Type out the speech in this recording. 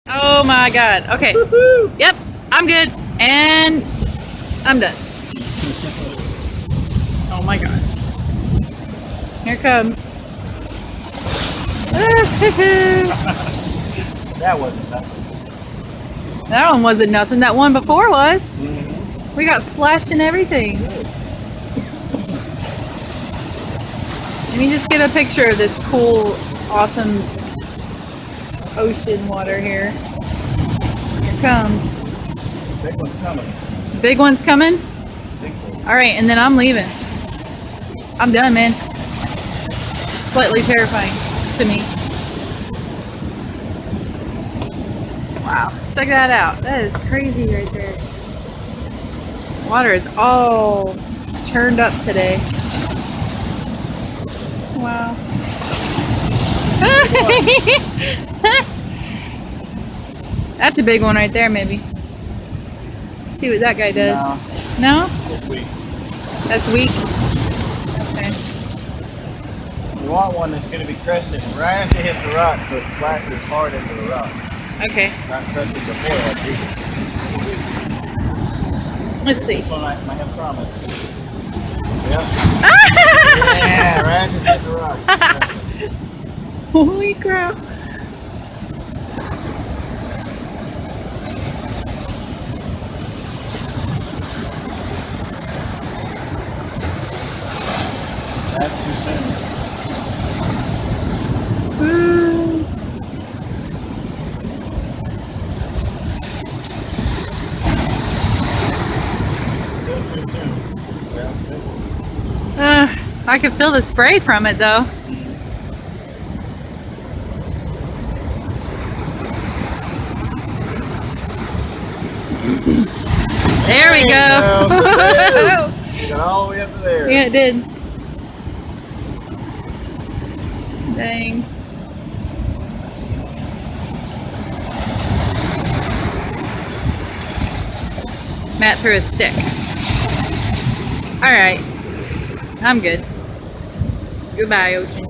Oh my god. Okay. Yep, I'm good. And I'm done. Oh my god. Here it comes. That wasn't nothing. That one wasn't nothing. That one before was. Mm-hmm. We got splashed and everything. Let me just get a picture of this cool, awesome ocean water here. Here it comes. Big one's coming. Big one's coming? I think so. Alright, and then I'm leaving. I'm done, man. Slightly terrifying to me. Wow, check that out. That is crazy right there. Water is all turned up today. Wow. That's a big one right there, maybe. See what that guy does. No? This week. That's weak. Okay. We want one that's going to be crested right as it hits the rock, so it splashes hard into the rock. Okay. Not crested before like these. Let's see. This one I have promised. Yep. Yeah, right as it hits the rock. Holy crap. That's too soon. Still too soon. Yeah, still. I can feel the spray from it though. There we go. You got all the way up to there. Yeah, it did. Dang. Matt threw a stick. Alright. I'm good. Goodbye, ocean.